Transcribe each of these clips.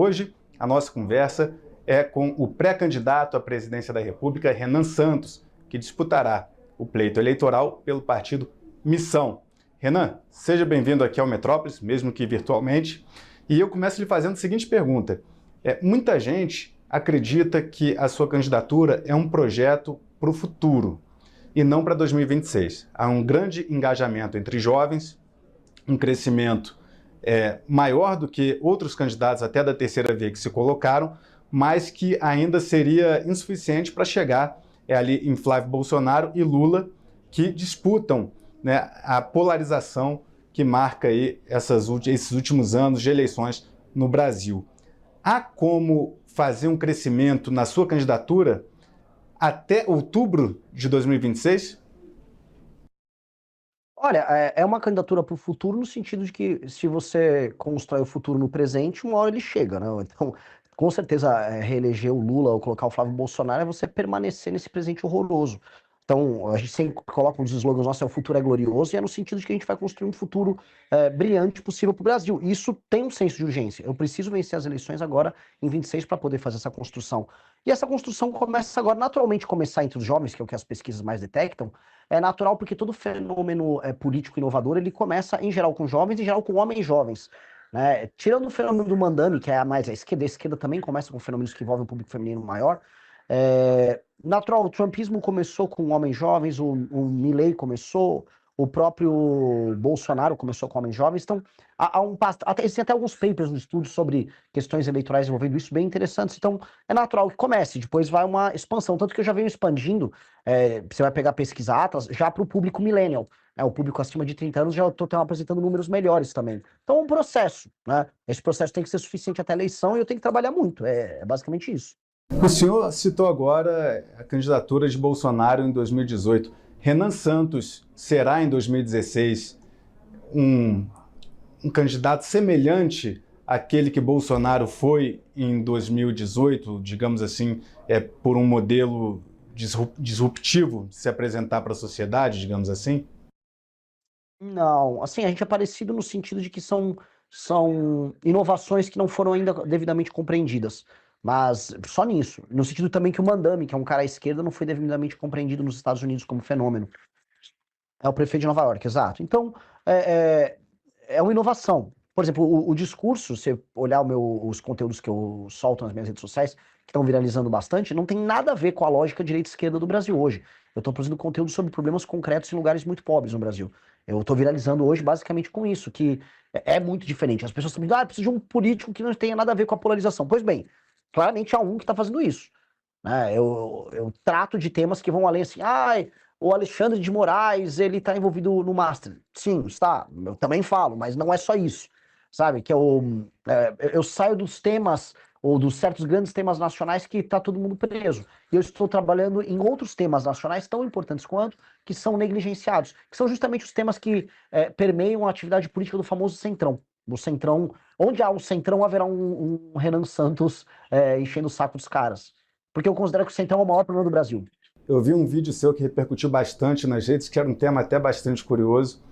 Hoje, a nossa conversa é com o pré-candidato à presidência da República, Renan Santos, que disputará o pleito eleitoral pelo partido Missão. Renan, seja bem-vindo aqui ao Metrópolis, mesmo que virtualmente. E eu começo lhe fazendo a seguinte pergunta. Muita gente acredita que a sua candidatura é um projeto para o futuro e não para 2026. Há um grande engajamento entre jovens, um crescimento maior do que outros candidatos até da terceira via que se colocaram, mas que ainda seria insuficiente para chegar ali em Flávio Bolsonaro e Lula, que disputam, né, a polarização que marca aí esses últimos anos de eleições no Brasil. Há como fazer um crescimento na sua candidatura até outubro de 2026? Olha, é uma candidatura para o futuro no sentido de que se você constrói o futuro no presente, uma hora ele chega, né? Então, com certeza, reeleger o Lula ou colocar o Flávio Bolsonaro é você permanecer nesse presente horroroso. Então, a gente sempre coloca um dos slogans nossos, o futuro é glorioso, e é no sentido de que a gente vai construir um futuro brilhante possível para o Brasil. E isso tem um senso de urgência. Eu preciso vencer as eleições agora, em 26, para poder fazer essa construção. E essa construção começa agora, naturalmente, começar entre os jovens, que é o que as pesquisas mais detectam. É natural porque todo fenômeno político inovador, ele começa, em geral, com jovens, em geral, com homens jovens. Né? Tirando o fenômeno do Mandami, que é mais a esquerda também começa com fenômenos que envolvem um público feminino maior. Natural, o trumpismo começou com homens jovens, o Milley começou, o próprio Bolsonaro começou com homens jovens. Então, existem até alguns papers no estudo sobre questões eleitorais envolvendo isso bem interessantes. Então, é natural que comece, depois vai uma expansão. Tanto que eu já venho expandindo, você vai pegar pesquisa Atlas, já para o público millennial. O público acima de 30 anos já estou apresentando números melhores também. Então, é um processo, né? Esse processo tem que ser suficiente até a eleição e eu tenho que trabalhar muito. É basicamente isso. O senhor citou agora a candidatura de Bolsonaro em 2018. Renan Santos será em 2016 um candidato semelhante àquele que Bolsonaro foi em 2018, digamos assim, por um modelo disruptivo de se apresentar para a sociedade, digamos assim? Não, assim, a gente é parecido no sentido de que são inovações que não foram ainda devidamente compreendidas. Mas só nisso. No sentido também que o Mandami, que é um cara à esquerda, não foi devidamente compreendido nos Estados Unidos como fenômeno. É o prefeito de Nova York, exato. Então, é uma inovação. Por exemplo, o discurso, se você olhar os conteúdos que eu solto nas minhas redes sociais, que estão viralizando bastante, não tem nada a ver com a lógica direita e esquerda do Brasil hoje. Eu estou produzindo conteúdo sobre problemas concretos em lugares muito pobres no Brasil. Eu estou viralizando hoje basicamente com isso, que é muito diferente. As pessoas estão dizendo, precisa de um político que não tenha nada a ver com a polarização. Pois bem, claramente há um que está fazendo isso. Né? Eu trato de temas que vão além assim, o Alexandre de Moraes, ele está envolvido no Master. Sim, está. Eu também falo, mas não é só isso. Sabe? Que eu saio dos temas, ou dos certos grandes temas nacionais que está todo mundo preso. E eu estou trabalhando em outros temas nacionais tão importantes quanto, que são negligenciados, que são justamente os temas que permeiam a atividade política do famoso Centrão. O Centrão, onde há um Centrão, haverá um Renan Santos enchendo o saco dos caras. Porque eu considero que o Centrão é o maior problema do Brasil. Eu vi um vídeo seu que repercutiu bastante nas redes, que era um tema até bastante curioso,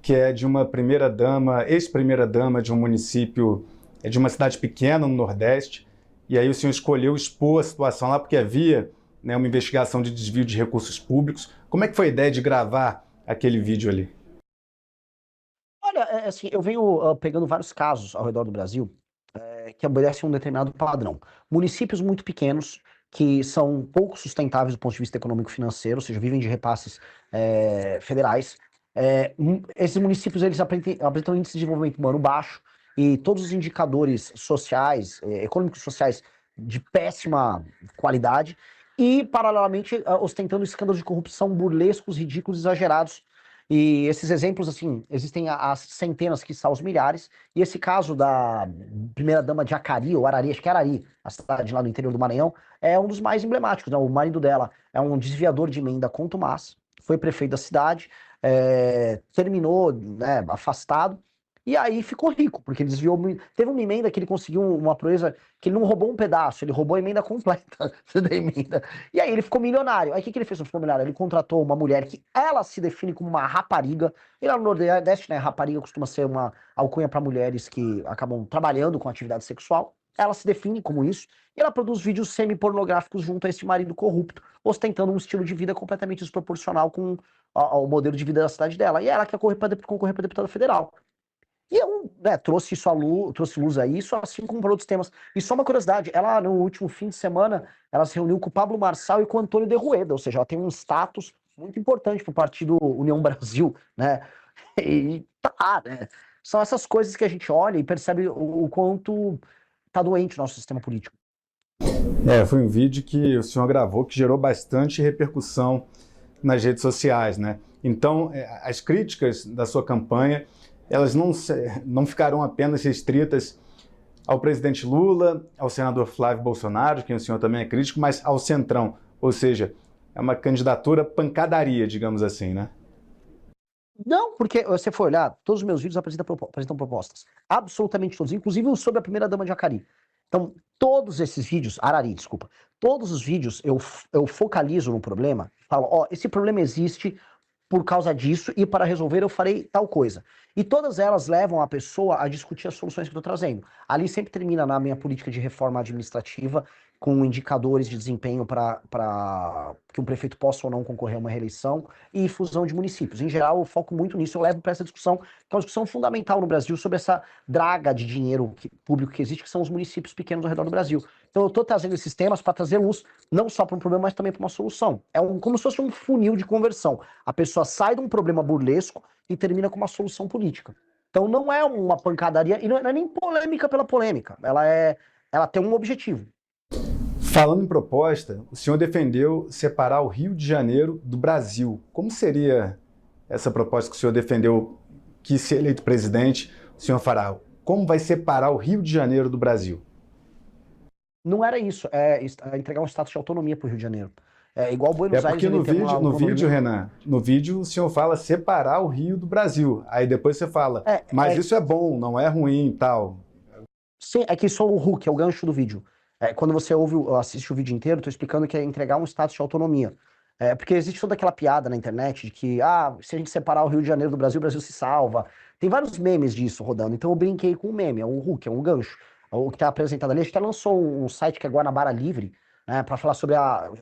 que é de uma primeira-dama, ex-primeira-dama de um município, de uma cidade pequena no Nordeste, e aí o senhor escolheu expor a situação lá porque havia, né, uma investigação de desvio de recursos públicos. Como é que foi a ideia de gravar aquele vídeo ali? Olha, assim, eu venho pegando vários casos ao redor do Brasil que obedecem a um determinado padrão. Municípios muito pequenos, que são pouco sustentáveis do ponto de vista econômico-financeiro, ou seja, vivem de repasses federais. Esses municípios eles apresentam índice de desenvolvimento humano baixo e todos os indicadores sociais, econômicos e sociais de péssima qualidade e, paralelamente, ostentando escândalos de corrupção burlescos, ridículos, exagerados. E esses exemplos, assim, existem as centenas, quiçá os milhares, e esse caso da primeira-dama de Acari, ou Arari, acho que é Arari, a cidade lá no interior do Maranhão, é um dos mais emblemáticos, né? O marido dela é um desviador de emenda contumaz, foi prefeito da cidade, terminou, né, afastado, e aí ficou rico, porque ele desviou. Teve uma emenda que ele conseguiu uma proeza que ele não roubou um pedaço, ele roubou a emenda completa da emenda. E aí ele ficou milionário. Aí o que ele fez? Ele ficou milionário. Ele contratou uma mulher que ela se define como uma rapariga. E lá no Nordeste, né, rapariga costuma ser uma alcunha para mulheres que acabam trabalhando com atividade sexual. Ela se define como isso, e ela produz vídeos semi-pornográficos junto a esse marido corrupto, ostentando um estilo de vida completamente desproporcional com ao modelo de vida da cidade dela. E ela quer concorrer para deputada federal. E eu, né, trouxe luz a isso, assim como para outros temas. E só uma curiosidade, ela no último fim de semana, ela se reuniu com o Pablo Marçal e com o Antônio de Rueda, ou seja, ela tem um status muito importante para o partido União Brasil, né? E tá, né? São essas coisas que a gente olha e percebe o quanto tá doente o nosso sistema político. Foi um vídeo que o senhor gravou que gerou bastante repercussão nas redes sociais, né? Então, as críticas da sua campanha, elas não ficarão apenas restritas ao presidente Lula, ao senador Flávio Bolsonaro, quem o senhor também é crítico, mas ao Centrão, ou seja, é uma candidatura pancadaria, digamos assim, né? Não, porque você for olhar, todos os meus vídeos apresentam propostas. Absolutamente todos, inclusive o sobre a primeira-dama de Acari. Então, todos esses vídeos, Arari, desculpa, todos os vídeos eu focalizo no problema, falo, ó, esse problema existe por causa disso e para resolver eu farei tal coisa. E todas elas levam a pessoa a discutir as soluções que eu estou trazendo. Ali sempre termina na minha política de reforma administrativa, com indicadores de desempenho para que um prefeito possa ou não concorrer a uma reeleição e fusão de municípios. Em geral, eu foco muito nisso, eu levo para essa discussão, que é uma discussão fundamental no Brasil sobre essa draga de dinheiro público que existe, que são os municípios pequenos ao redor do Brasil. Então eu estou trazendo esses temas para trazer luz não só para um problema, mas também para uma solução. Como se fosse um funil de conversão. A pessoa sai de um problema burlesco e termina com uma solução política. Então não é uma pancadaria, e não é nem polêmica pela polêmica. Ela tem um objetivo. Falando em proposta, o senhor defendeu separar o Rio de Janeiro do Brasil. Como seria essa proposta que o senhor defendeu que, se eleito presidente, o senhor fará? Como vai separar o Rio de Janeiro do Brasil? Não era isso, é entregar um status de autonomia para o No Rio de Janeiro. É igual Buenos Aires. Porque no vídeo, Renan, no vídeo o senhor fala separar o Rio do Brasil. Aí depois você fala, mas isso é bom, não é ruim e tal. Sim, é que só o hook, é o gancho do vídeo. Quando você assiste o vídeo inteiro, eu tô explicando que é entregar um status de autonomia. Porque existe toda aquela piada na internet de que, se a gente separar o Rio de Janeiro do Brasil, o Brasil se salva. Tem vários memes disso rodando. Então eu brinquei com o meme, é um hook, é um gancho. O que está apresentado ali, a gente até lançou um site que é Guanabara Livre, né, para falar sobre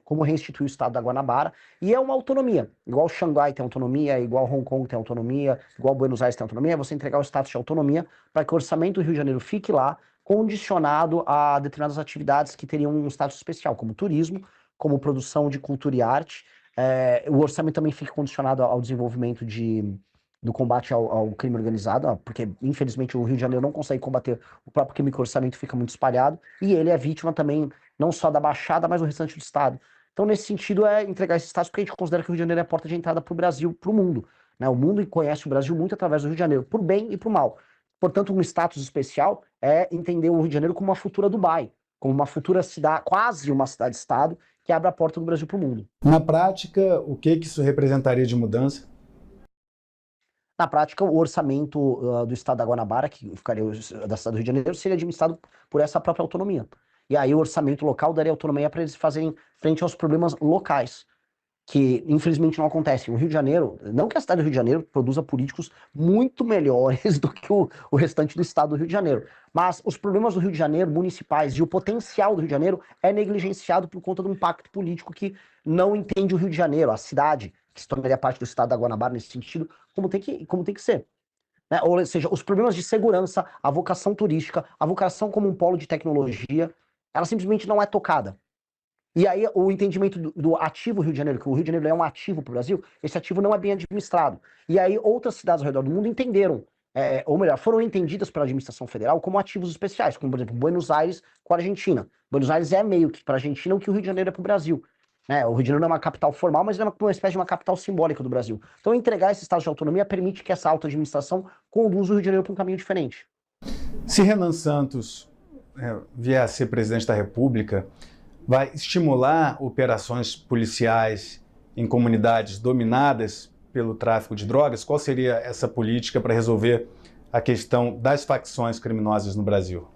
como restituir o estado da Guanabara. E é uma autonomia. Igual Xangai tem autonomia, igual Hong Kong tem autonomia, igual Buenos Aires tem autonomia, é você entregar o status de autonomia para que o orçamento do Rio de Janeiro fique lá, condicionado a determinadas atividades que teriam um status especial, como turismo, como produção de cultura e arte. O orçamento também fica condicionado ao desenvolvimento do combate ao crime organizado, porque infelizmente o Rio de Janeiro não consegue combater o próprio crime, que o orçamento fica muito espalhado, e ele é vítima também não só da Baixada, mas do restante do Estado. Então, nesse sentido, é entregar esse status, porque a gente considera que o Rio de Janeiro é a porta de entrada para o Brasil, para o mundo. Né? O mundo conhece o Brasil muito através do Rio de Janeiro, por bem e por mal. Portanto, um status especial é entender o Rio de Janeiro como uma futura Dubai, como uma futura cidade, quase uma cidade-estado, que abre a porta do Brasil para o mundo. Na prática, o que isso representaria de mudança? Na prática, o orçamento do estado da Guanabara, que ficaria da cidade do Rio de Janeiro, seria administrado por essa própria autonomia. E aí o orçamento local daria autonomia para eles fazerem frente aos problemas locais, que infelizmente não acontecem. O Rio de Janeiro, não que a cidade do Rio de Janeiro produza políticos muito melhores do que o restante do estado do Rio de Janeiro, mas os problemas do Rio de Janeiro, municipais, e o potencial do Rio de Janeiro é negligenciado por conta de um pacto político que não entende o Rio de Janeiro, a cidade, que se tornaria parte do estado da Guanabara nesse sentido, como tem que ser. Né? Ou seja, os problemas de segurança, a vocação turística, a vocação como um polo de tecnologia, ela simplesmente não é tocada. E aí o entendimento do ativo Rio de Janeiro, que o Rio de Janeiro é um ativo para o Brasil, esse ativo não é bem administrado. E aí outras cidades ao redor do mundo entenderam, ou melhor, foram entendidas pela administração federal como ativos especiais, como por exemplo Buenos Aires com a Argentina. Buenos Aires é meio que para a Argentina o que o Rio de Janeiro é para o Brasil. O Rio de Janeiro não é uma capital formal, mas ele é uma espécie de uma capital simbólica do Brasil. Então entregar esse estado de autonomia permite que essa auto-administração conduza o Rio de Janeiro para um caminho diferente. Se Renan Santos vier a ser presidente da República, vai estimular operações policiais em comunidades dominadas pelo tráfico de drogas? Qual seria essa política para resolver a questão das facções criminosas no Brasil?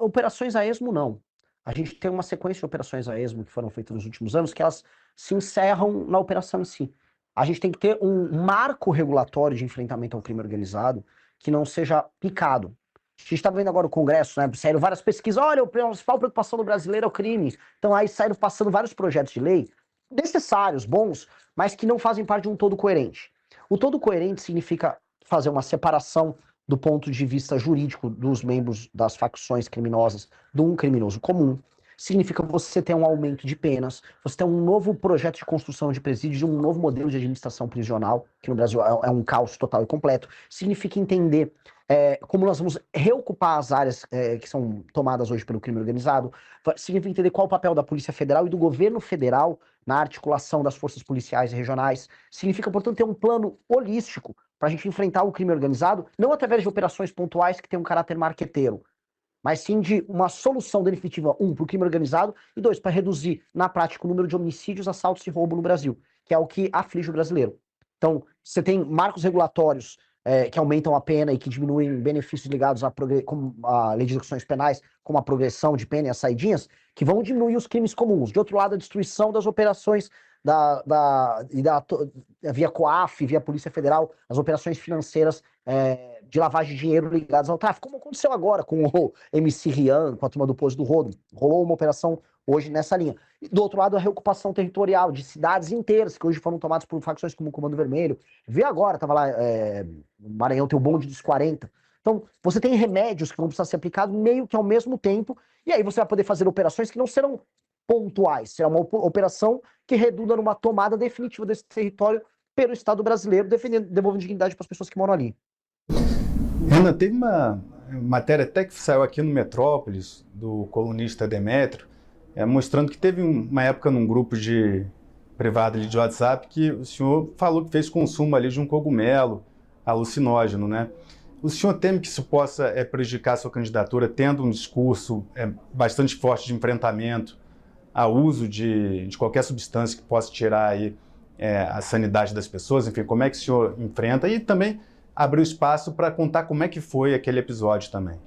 Operações a esmo, não. A gente tem uma sequência de operações a esmo que foram feitas nos últimos anos que elas se encerram na operação em si. A gente tem que ter um marco regulatório de enfrentamento ao crime organizado que não seja picado. gente está vendo agora o Congresso, né? Saíram várias pesquisas. Olha, a principal preocupação do brasileiro é o crime. Então aí saíram passando vários projetos de lei necessários, bons, mas que não fazem parte de um todo coerente. O todo coerente significa fazer uma separação do ponto de vista jurídico dos membros das facções criminosas de um criminoso comum. Significa você ter um aumento de penas, você ter um novo projeto de construção de presídios, um novo modelo de administração prisional, que no Brasil é um caos total e completo. Significa entender como nós vamos reocupar as áreas que são tomadas hoje pelo crime organizado. Significa entender qual o papel da Polícia Federal e do governo federal na articulação das forças policiais regionais. Significa, portanto, ter um plano holístico para a gente enfrentar o crime organizado, não através de operações pontuais que têm um caráter marqueteiro, mas sim de uma solução definitiva, para o crime organizado, e dois, para reduzir, na prática, o número de homicídios, assaltos e roubo no Brasil, que é o que aflige o brasileiro. Então, você tem marcos regulatórios que aumentam a pena e que diminuem benefícios ligados a legislações penais, como a progressão de pena e as saidinhas, que vão diminuir os crimes comuns. De outro lado, a destruição das operações via COAF, via Polícia Federal, as operações financeiras de lavagem de dinheiro ligadas ao tráfico, como aconteceu agora com o MC Rian, com a turma do Poço do Rodo. Rolou uma operação hoje nessa linha. E do outro lado, a reocupação territorial de cidades inteiras, que hoje foram tomadas por facções como o Comando Vermelho. Vê agora, tava lá, no Maranhão tem o bonde dos 40. Então, você tem remédios que vão precisar ser aplicados meio que ao mesmo tempo, e aí você vai poder fazer operações que não serão pontuais, será uma operação que redunda numa tomada definitiva desse território pelo Estado brasileiro, devolvendo dignidade para as pessoas que moram ali. Renan, teve uma matéria até que saiu aqui no Metrópolis, do colunista Demétrio, mostrando que teve uma época num grupo privado ali de WhatsApp que o senhor falou que fez consumo ali de um cogumelo alucinógeno, né? O senhor teme que isso possa prejudicar a sua candidatura, tendo um discurso bastante forte de enfrentamento ao uso de qualquer substância que possa tirar aí, a sanidade das pessoas? Enfim, como é que o senhor enfrenta? E também abriu espaço para contar como é que foi aquele episódio também.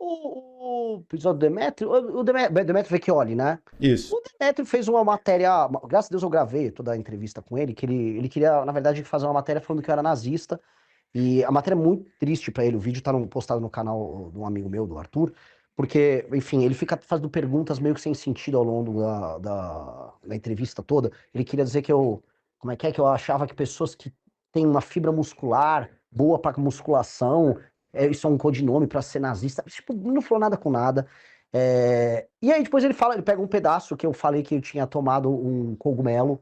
O episódio do Demétrio, o Demétrio Vecchioli, né? Isso. O Demétrio fez uma matéria, graças a Deus eu gravei toda a entrevista com ele, que ele queria, na verdade, fazer uma matéria falando que eu era nazista, e a matéria é muito triste pra ele, o vídeo tá postado no canal de um amigo meu, do Arthur, porque, enfim, ele fica fazendo perguntas meio que sem sentido ao longo da entrevista toda. Ele queria dizer que como é que eu achava que pessoas que têm uma fibra muscular boa pra musculação, isso é um codinome pra ser nazista. Tipo, não falou nada com nada. E aí depois ele pega um pedaço que eu falei que eu tinha tomado um cogumelo,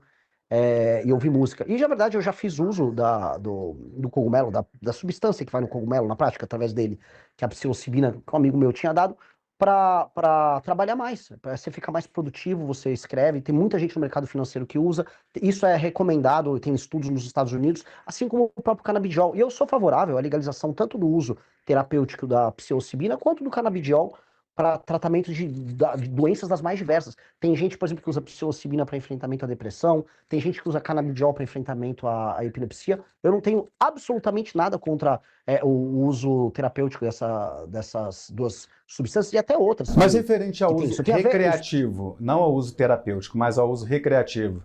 e ouvir música. E, na verdade, eu já fiz uso do cogumelo, da substância que vai no cogumelo, na prática, através dele, que a psilocibina, que um amigo meu tinha dado, para trabalhar mais, para você ficar mais produtivo, você escreve. Tem muita gente no mercado financeiro que usa. Isso é recomendado, tem estudos nos Estados Unidos, assim como o próprio canabidiol. E eu sou favorável à legalização tanto do uso terapêutico da psilocibina quanto do canabidiol para tratamento de doenças das mais diversas. Tem gente, por exemplo, que usa psilocibina para enfrentamento à depressão, tem gente que usa canabidiol para enfrentamento à epilepsia. Eu não tenho absolutamente nada contra o uso terapêutico dessas duas substâncias e até outras. Mas referente ao uso isso tem a ver com recreativo, não ao uso terapêutico, mas ao uso recreativo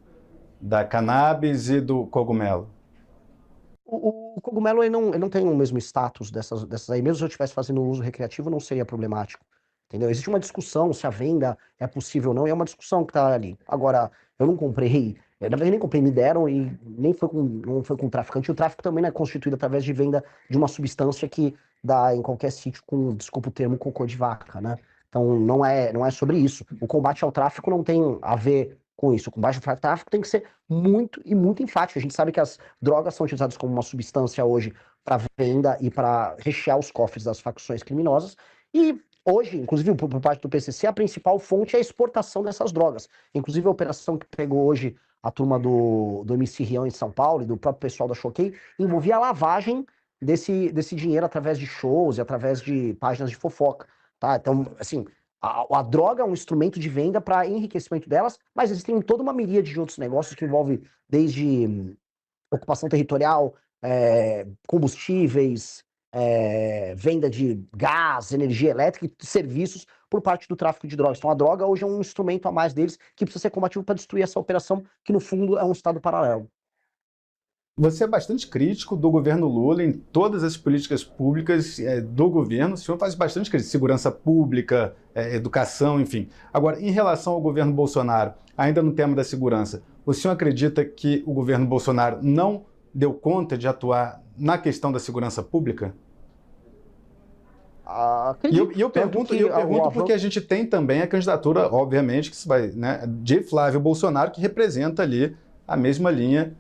da cannabis e do cogumelo. O cogumelo ele não tem o mesmo status dessas aí. Mesmo se eu estivesse fazendo uso recreativo, não seria problemático. Entendeu? Existe uma discussão se a venda é possível ou não, e é uma discussão que tá ali. Agora, eu não comprei, na verdade, eu nem comprei, me deram e nem não foi com o traficante. E o tráfico também não é constituído através de venda de uma substância que dá em qualquer sítio com, desculpa o termo, cocô de vaca, né? Então, não é sobre isso. O combate ao tráfico não tem a ver com isso. O combate ao tráfico tem que ser muito e muito enfático. A gente sabe que as drogas são utilizadas como uma substância hoje para venda e para rechear os cofres das facções criminosas. E hoje, inclusive por parte do PCC, a principal fonte é a exportação dessas drogas. Inclusive a operação que pegou hoje a turma do MC Rian em São Paulo e do próprio pessoal da Choquei, envolvia a lavagem desse dinheiro através de shows e através de páginas de fofoca, tá? Então, assim, a droga é um instrumento de venda para enriquecimento delas, mas existem toda uma miríade de outros negócios que envolve desde ocupação territorial, combustíveis, venda de gás, energia elétrica e serviços por parte do tráfico de drogas. Então a droga hoje é um instrumento a mais deles que precisa ser combativo para destruir essa operação, que no fundo é um estado paralelo. Você é bastante crítico do governo Lula em todas as políticas públicas do governo. O senhor faz bastante crítica, segurança pública, educação, enfim. Agora, em relação ao governo Bolsonaro, ainda no tema da segurança, o senhor acredita que o governo Bolsonaro não deu conta de atuar na questão da segurança pública? E eu pergunto porque a gente tem também a candidatura, obviamente, que se vai, né, de Flávio Bolsonaro, que representa ali a mesma linha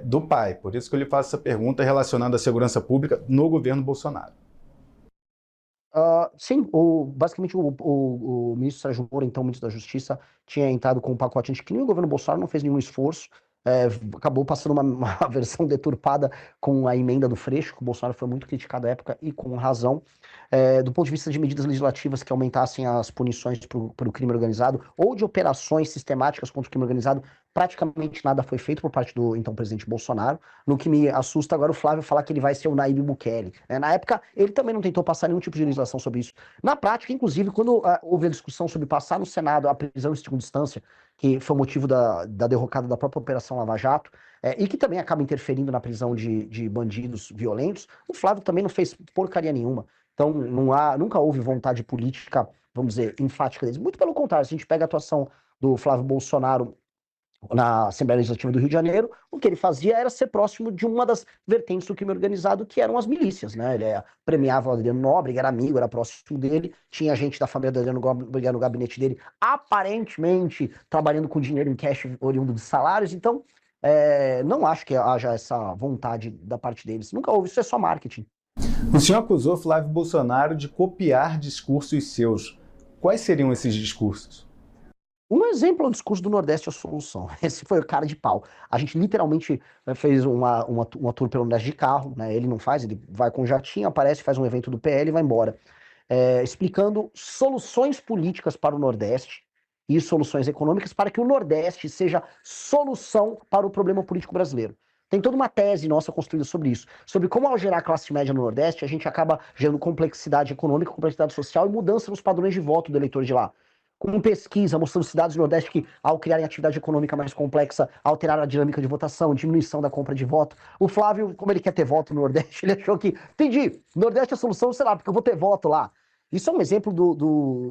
do pai. Por isso que eu lhe faço essa pergunta relacionando a segurança pública no governo Bolsonaro. Sim, basicamente o ministro Sérgio Moro, então ministro da Justiça, tinha entrado com um pacote anticrime e o governo Bolsonaro não fez nenhum esforço, acabou passando uma versão deturpada com a emenda do Freixo, que o Bolsonaro foi muito criticado à época e com razão. Do ponto de vista de medidas legislativas que aumentassem as punições para o crime organizado ou de operações sistemáticas contra o crime organizado, praticamente nada foi feito por parte do então presidente Bolsonaro. No que me assusta agora o Flávio falar que ele vai ser o Nayib Bukele. Na época, ele também não tentou passar nenhum tipo de legislação sobre isso. Na prática, inclusive, quando houve a discussão sobre passar no Senado a prisão em segunda instância, que foi o motivo da derrocada da própria Operação Lava Jato, e que também acaba interferindo na prisão de bandidos violentos, o Flávio também não fez porcaria nenhuma. Então, nunca houve vontade política, vamos dizer, enfática deles. Muito pelo contrário, se a gente pega a atuação do Flávio Bolsonaro na Assembleia Legislativa do Rio de Janeiro, o que ele fazia era ser próximo de uma das vertentes do crime organizado, que eram as milícias, né? Ele premiava o Adriano Nóbrega, era amigo, era próximo dele, tinha gente da família do Adriano Nóbrega no gabinete dele, aparentemente trabalhando com dinheiro em cash oriundo de salários, então não acho que haja essa vontade da parte deles. Nunca houve, isso é só marketing. O senhor acusou Flávio Bolsonaro de copiar discursos seus. Quais seriam esses discursos? Um exemplo é o discurso do Nordeste é a solução. Esse foi o cara de pau. A gente literalmente fez uma tour pelo Nordeste de carro, né? Ele não faz, ele vai com jatinho, aparece, faz um evento do PL e vai embora. Explicando soluções políticas para o Nordeste e soluções econômicas para que o Nordeste seja solução para o problema político brasileiro. Tem toda uma tese nossa construída sobre isso, sobre como ao gerar classe média no Nordeste, a gente acaba gerando complexidade econômica, complexidade social e mudança nos padrões de voto do eleitor de lá. Com pesquisa mostrando cidades do Nordeste que, ao criarem atividade econômica mais complexa, alteraram a dinâmica de votação, diminuição da compra de voto. O Flávio, como ele quer ter voto no Nordeste, ele achou que, entendi, Nordeste é a solução, sei lá, porque eu vou ter voto lá. Isso é um exemplo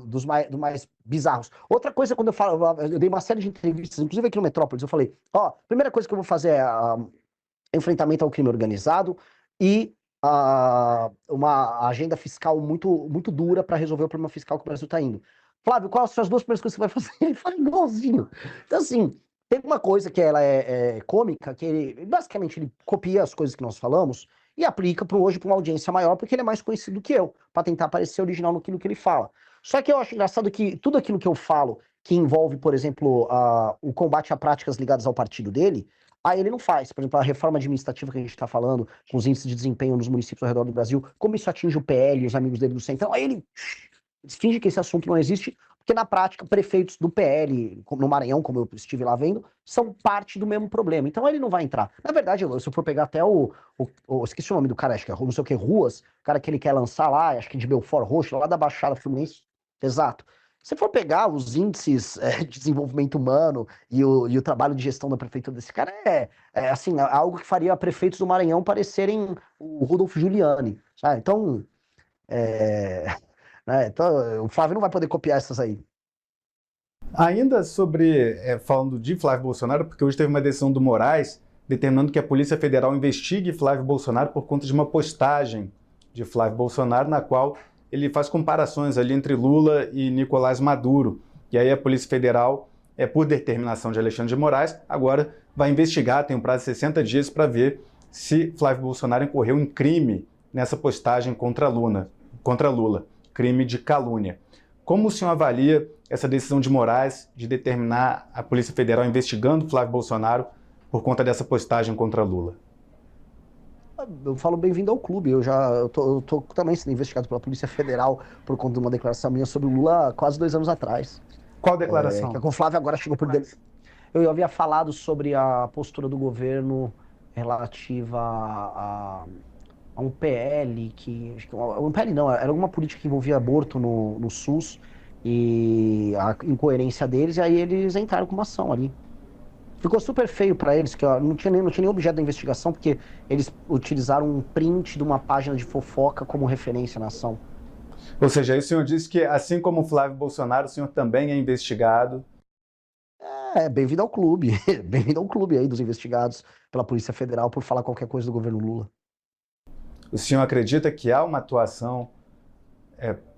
dos mais bizarros. Outra coisa, quando eu dei uma série de entrevistas, inclusive aqui no Metrópolis, eu falei, primeira coisa que eu vou fazer é enfrentamento ao crime organizado e uma agenda fiscal muito, muito dura para resolver o problema fiscal que o Brasil está indo. Flávio, quais são as duas primeiras coisas que você vai fazer? Ele fala igualzinho. Então, assim, tem uma coisa que ela é cômica, que ele, basicamente, ele copia as coisas que nós falamos e aplica hoje para uma audiência maior, porque ele é mais conhecido do que eu, para tentar parecer original no que ele fala. Só que eu acho engraçado que tudo aquilo que eu falo, que envolve, por exemplo, o combate a práticas ligadas ao partido dele, aí ele não faz. Por exemplo, a reforma administrativa que a gente está falando, com os índices de desempenho nos municípios ao redor do Brasil, como isso atinge o PL, os amigos dele do Centrão, aí ele finge que esse assunto não existe, porque na prática, prefeitos do PL, no Maranhão, como eu estive lá vendo, são parte do mesmo problema. Então ele não vai entrar. Na verdade, se eu for pegar até esqueci o nome do cara, acho que é não sei o que, Ruas, o cara que ele quer lançar lá, acho que de Belfort Roxo, lá da Baixada Fluminense. Exato. Se for pegar os índices de desenvolvimento humano e o trabalho de gestão da prefeitura desse cara, assim, algo que faria prefeitos do Maranhão parecerem o Rudolfo Giuliani. Sabe? Então, então, o Flávio não vai poder copiar essas aí. Ainda sobre, falando de Flávio Bolsonaro, porque hoje teve uma decisão do Moraes determinando que a Polícia Federal investigue Flávio Bolsonaro por conta de uma postagem de Flávio Bolsonaro, na qual ele faz comparações ali entre Lula e Nicolás Maduro. E aí a Polícia Federal, por determinação de Alexandre de Moraes, agora vai investigar, tem um prazo de 60 dias para ver se Flávio Bolsonaro incorreu em crime nessa postagem contra Lula, crime de calúnia. Como o senhor avalia essa decisão de Moraes de determinar a Polícia Federal investigando Flávio Bolsonaro por conta dessa postagem contra Lula? Eu falo bem-vindo ao clube. Eu tô também sendo investigado pela Polícia Federal por conta de uma declaração minha sobre o Lula quase 2 anos atrás. Qual declaração? Que o Flávio agora chegou por dentro. Eu havia falado sobre a postura do governo relativa a um PL um PL não, era alguma política que envolvia aborto no SUS e a incoerência deles, e aí eles entraram com uma ação ali. Ficou super feio para eles, que ó, não tinha nem objeto da investigação, porque eles utilizaram um print de uma página de fofoca como referência na ação. Ou seja, aí o senhor disse que, assim como o Flávio Bolsonaro, o senhor também é investigado. Bem-vindo ao clube. Bem-vindo ao clube aí dos investigados pela Polícia Federal por falar qualquer coisa do governo Lula. O senhor acredita que há uma atuação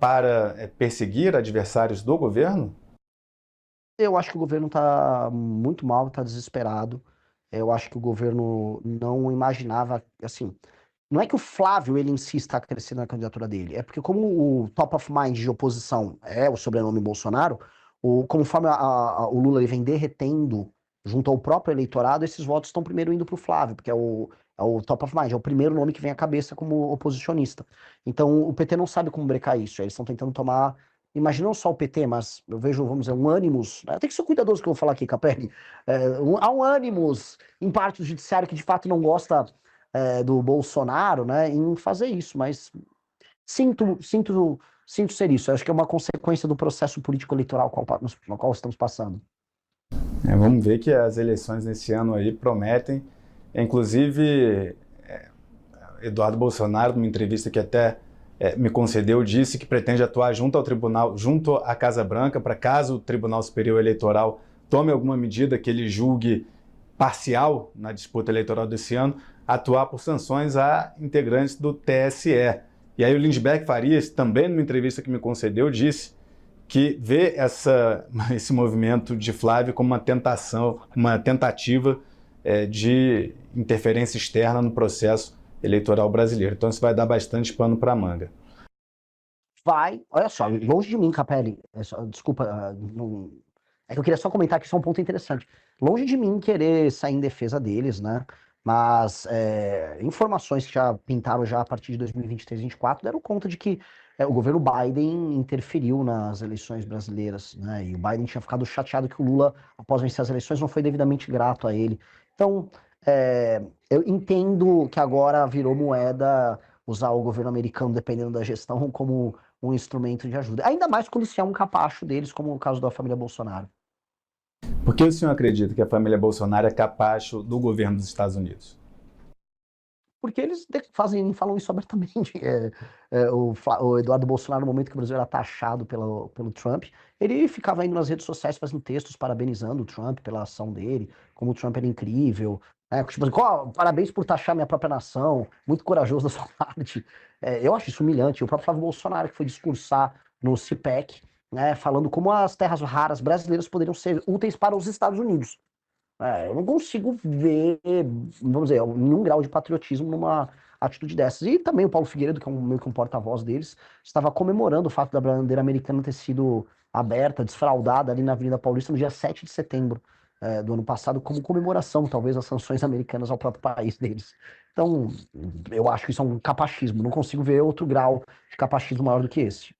para perseguir adversários do governo? Eu acho que o governo está muito mal, está desesperado. Eu acho que o governo não imaginava, assim, não é que o Flávio ele em si está crescendo na candidatura dele, é porque como o top of mind de oposição é o sobrenome Bolsonaro, conforme o Lula ele vem derretendo junto ao próprio eleitorado, esses votos estão primeiro indo para o Flávio, porque é o top of mind, é o primeiro nome que vem à cabeça como oposicionista. Então o PT não sabe como brecar isso, eles estão tentando tomar. Imagina não só o PT, mas eu vejo, vamos dizer, um ânimos. Tem que ser cuidadoso que eu vou falar aqui, Capelli. Há um ânimos em parte do judiciário que de fato não gosta do Bolsonaro, né, em fazer isso, mas sinto ser isso. Eu acho que é uma consequência do processo político eleitoral no qual estamos passando. Vamos ver que as eleições nesse ano aí prometem. Inclusive, Eduardo Bolsonaro, numa entrevista que até me concedeu, disse que pretende atuar junto ao tribunal, junto à Casa Branca, para caso o Tribunal Superior Eleitoral tome alguma medida que ele julgue parcial na disputa eleitoral desse ano, atuar por sanções a integrantes do TSE. E aí o Lindbergh Farias, também numa entrevista que me concedeu, disse que vê esse movimento de Flávio como uma tentativa de interferência externa no processo eleitoral brasileiro. Então isso vai dar bastante pano para manga. Olha só, longe de mim, Capelli, desculpa, é que eu queria só comentar que isso é um ponto interessante. Longe de mim querer sair em defesa deles, né? Mas informações que já pintaram já a partir de 2023, 2024 deram conta de que o governo Biden interferiu nas eleições brasileiras, né? E o Biden tinha ficado chateado que o Lula, após vencer as eleições, não foi devidamente grato a ele. Então, eu entendo que agora virou moeda usar o governo americano, dependendo da gestão, como um instrumento de ajuda. Ainda mais quando se é um capacho deles, como o caso da família Bolsonaro. Por que o senhor acredita que a família Bolsonaro é capacho do governo dos Estados Unidos? Porque eles falam isso abertamente. O Eduardo Bolsonaro, no momento que o Brasil era taxado pelo Trump, ele ficava indo nas redes sociais fazendo textos parabenizando o Trump pela ação dele, como o Trump era incrível. Tipo assim, parabéns por taxar minha própria nação, muito corajoso da sua parte. Eu acho isso humilhante. O próprio Flávio Bolsonaro, que foi discursar no CPEC, né, falando como as terras raras brasileiras poderiam ser úteis para os Estados Unidos. Eu não consigo ver, vamos dizer, nenhum grau de patriotismo numa atitude dessas. E também o Paulo Figueiredo, que é meio que um porta-voz deles, estava comemorando o fato da bandeira americana ter sido aberta, desfraldada ali na Avenida Paulista no dia 7 de setembro do ano passado, como comemoração, talvez, às sanções americanas ao próprio país deles. Então, eu acho que isso é um capachismo. Não consigo ver outro grau de capachismo maior do que esse.